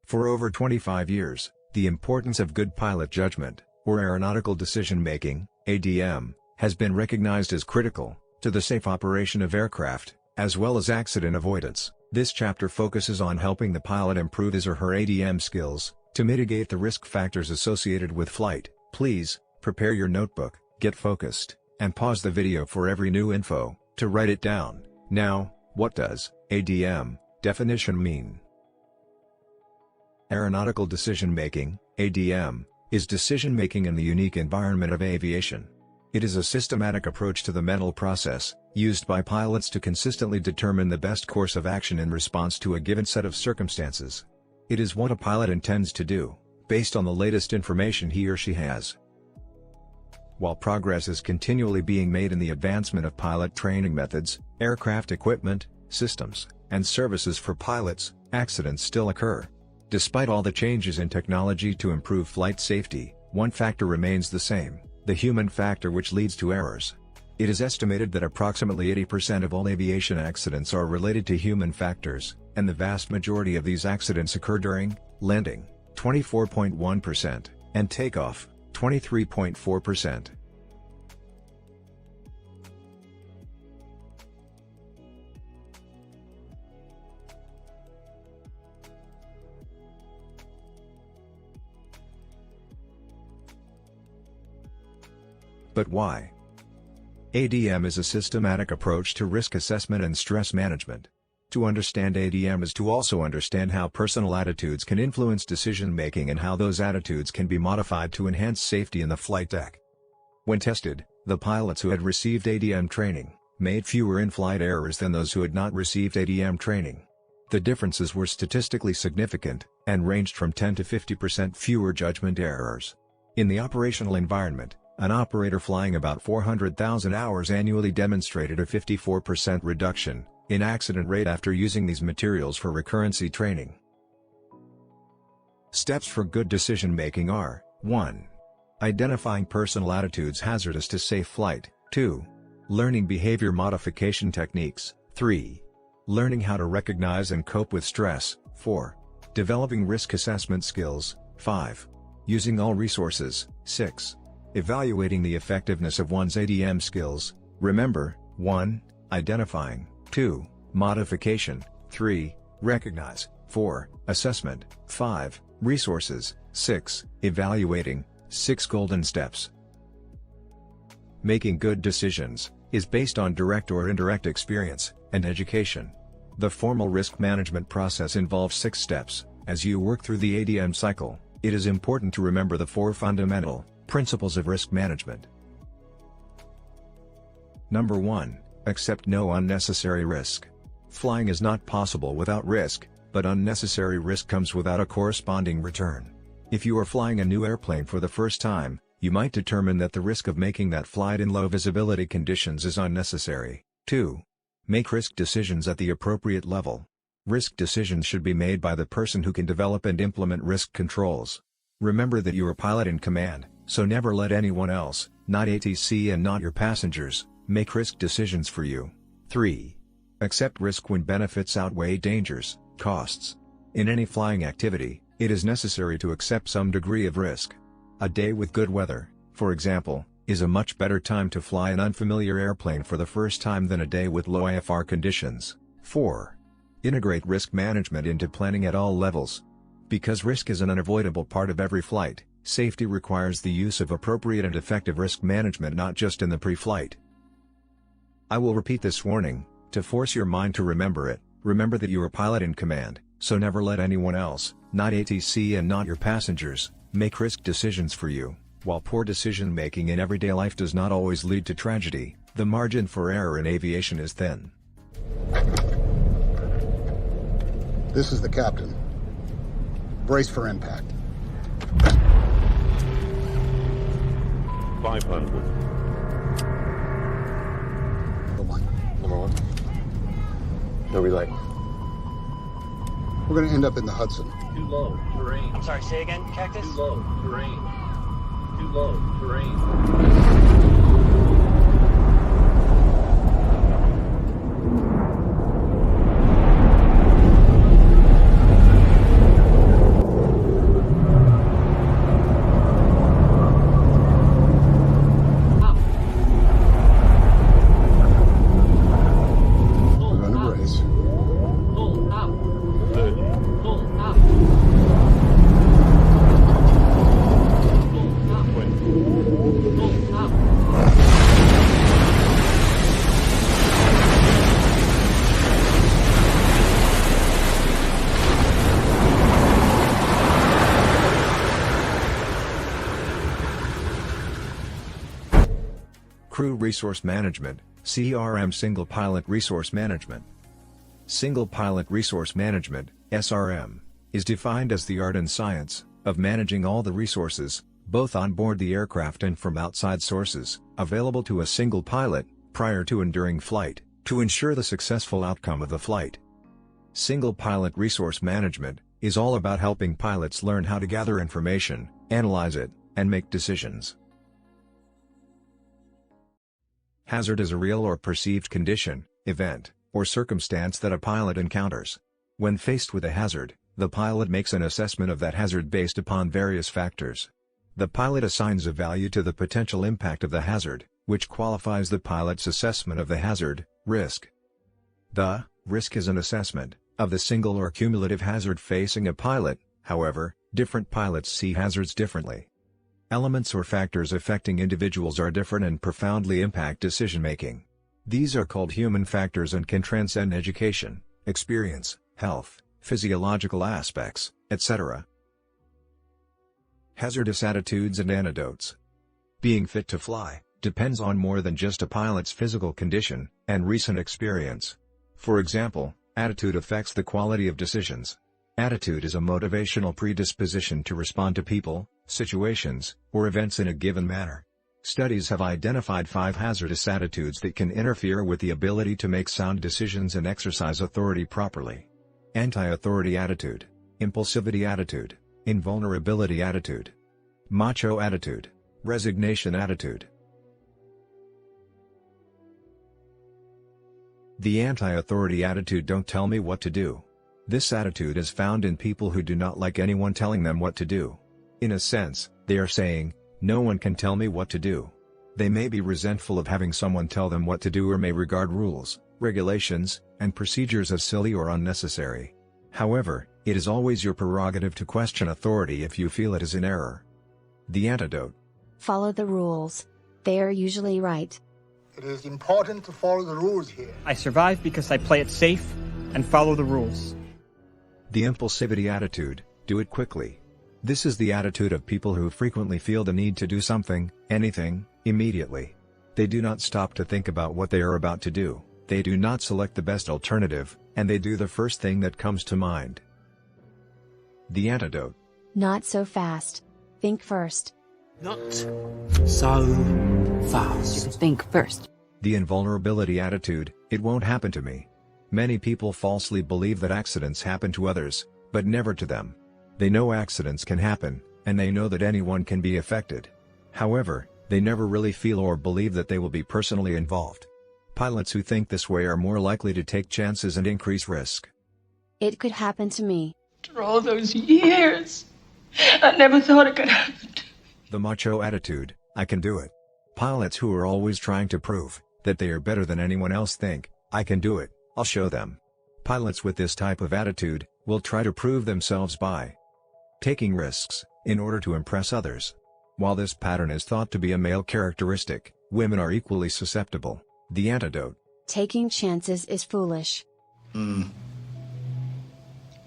For over 25 years, the importance of good pilot judgment, or aeronautical decision-making, ADM, has been recognized as critical to the safe operation of aircraft, as well as accident avoidance. This chapter focuses on helping the pilot improve his or her ADM skills to mitigate the risk factors associated with flight. Please, prepare your notebook, get focused, and pause the video for every new info to write it down. Now, what does ADM definition mean? Aeronautical decision-making, ADM, is decision-making in the unique environment of aviation. It is a systematic approach to the mental process, used by pilots to consistently determine the best course of action in response to a given set of circumstances. It is what a pilot intends to do, based on the latest information he or she has. While progress is continually being made in the advancement of pilot training methods, aircraft equipment, systems, and services for pilots, accidents still occur. Despite all the changes in technology to improve flight safety, one factor remains the same: the human factor, which leads to errors. It is estimated that approximately 80% of all aviation accidents are related to human factors, and the vast majority of these accidents occur during landing, 24.1%, and takeoff, 23.4%. But why? ADM is a systematic approach to risk assessment and stress management. To understand ADM is to also understand how personal attitudes can influence decision-making and how those attitudes can be modified to enhance safety in the flight deck. When tested, the pilots who had received ADM training made fewer in-flight errors than those who had not received ADM training. The differences were statistically significant, and ranged from 10 to 50% fewer judgment errors. In the operational environment, an operator flying about 400,000 hours annually demonstrated a 54% reduction in accident rate after using these materials for recurrency training. Steps for good decision-making are: 1. Identifying personal attitudes hazardous to safe flight. 2. Learning behavior modification techniques. 3. Learning how to recognize and cope with stress. 4. Developing risk assessment skills. 5. Using all resources. 6. Evaluating the effectiveness of one's ADM skills. Remember: 1. Identifying. 2. Modification. 3. Recognize. 4. Assessment. 5. Resources. 6. Evaluating. 6 golden steps. Making good decisions is based on direct or indirect experience and education. The formal risk management process involves 6 steps. As you work through the ADM cycle, it is important to remember the 4 fundamental principles of risk management. Number 1. Accept no unnecessary risk. Flying is not possible without risk, but unnecessary risk comes without a corresponding return. If you are flying a new airplane for the first time, you might determine that the risk of making that flight in low visibility conditions is unnecessary. 2. Make risk decisions at the appropriate level. Risk decisions should be made by the person who can develop and implement risk controls. Remember that you are pilot in command, so never let anyone else, not ATC and not your passengers, make risk decisions for you. 3. Accept risk when benefits outweigh dangers, costs. In any flying activity, it is necessary to accept some degree of risk. A day with good weather, for example, is a much better time to fly an unfamiliar airplane for the first time than a day with low IFR conditions. 4. Integrate risk management into planning at all levels. Because risk is an unavoidable part of every flight, safety requires the use of appropriate and effective risk management, not just in the pre-flight. I will repeat this warning, to force your mind to remember it. Remember that you are pilot in command, so never let anyone else, not ATC and not your passengers, make risk decisions for you. While poor decision-making in everyday life does not always lead to tragedy, the margin for error in aviation is thin. This is the captain. Brace for impact. 500. Number one. No relay. We're going to end up in the Hudson. Too low, terrain. I'm sorry, say again, Cactus? Too low, terrain. Too low, terrain. Resource Management, CRM. Single Pilot Resource Management. Single Pilot Resource Management, SRM, is defined as the art and science of managing all the resources, both on board the aircraft and from outside sources, available to a single pilot, prior to and during flight, to ensure the successful outcome of the flight. Single Pilot Resource Management is all about helping pilots learn how to gather information, analyze it, and make decisions. Hazard is a real or perceived condition, event, or circumstance that a pilot encounters. When faced with a hazard, the pilot makes an assessment of that hazard based upon various factors. The pilot assigns a value to the potential impact of the hazard, which qualifies the pilot's assessment of the hazard, risk. The risk is an assessment of the single or cumulative hazard facing a pilot. However, different pilots see hazards differently. Elements or factors affecting individuals are different and profoundly impact decision-making. These are called human factors and can transcend education, experience, health, physiological aspects, etc. Hazardous attitudes and antidotes. Being fit to fly depends on more than just a pilot's physical condition and recent experience. For example, attitude affects the quality of decisions. Attitude is a motivational predisposition to respond to people, situations, or events in a given manner. Studies have identified 5 hazardous attitudes that can interfere with the ability to make sound decisions and exercise authority properly. Anti-authority attitude, impulsivity attitude, invulnerability attitude, macho attitude, resignation attitude. The anti-authority attitude: don't tell me what to do. This attitude is found in people who do not like anyone telling them what to do. In a sense, they are saying, no one can tell me what to do. They may be resentful of having someone tell them what to do, or may regard rules, regulations, and procedures as silly or unnecessary. However, it is always your prerogative to question authority if you feel it is in error. The antidote: follow the rules. They are usually right. It is important to follow the rules here. I survive because I play it safe and follow the rules. The impulsivity attitude: do it quickly. This is the attitude of people who frequently feel the need to do something, anything, immediately. They do not stop to think about what they are about to do, they do not select the best alternative, and they do the first thing that comes to mind. The antidote: not so fast. Think first. Not so fast. Think first. The invulnerability attitude: it won't happen to me. Many people falsely believe that accidents happen to others, but never to them. They know accidents can happen, and they know that anyone can be affected. However, they never really feel or believe that they will be personally involved. Pilots who think this way are more likely to take chances and increase risk. It could happen to me. After all those years, I never thought it could happen to me. The macho attitude: I can do it. Pilots who are always trying to prove that they are better than anyone else think, I can do it, I'll show them. Pilots with this type of attitude will try to prove themselves by taking risks in order to impress others. While this pattern is thought to be a male characteristic, women are equally susceptible. The antidote: taking chances is foolish.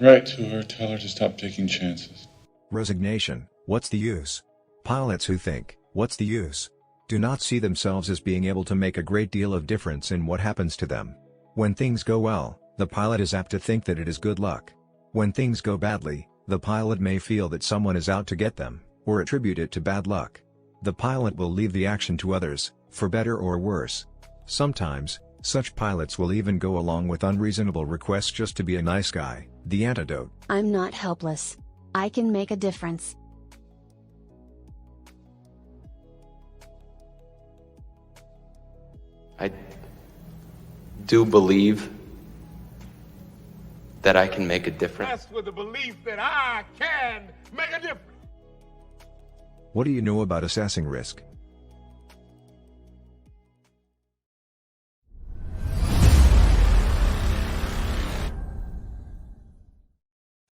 Write to her, tell her to stop taking chances. Resignation: what's the use? Pilots who think, what's the use, do not see themselves as being able to make a great deal of difference in what happens to them. When things go well, the pilot is apt to think that it is good luck. When things go badly, the pilot may feel that someone is out to get them, or attribute it to bad luck. The pilot will leave the action to others, for better or worse. Sometimes, such pilots will even go along with unreasonable requests just to be a nice guy. The antidote: I'm not helpless. I can make a difference. I do believe that I can make a difference. That's with the belief that I can make a difference. What do you know about assessing risk?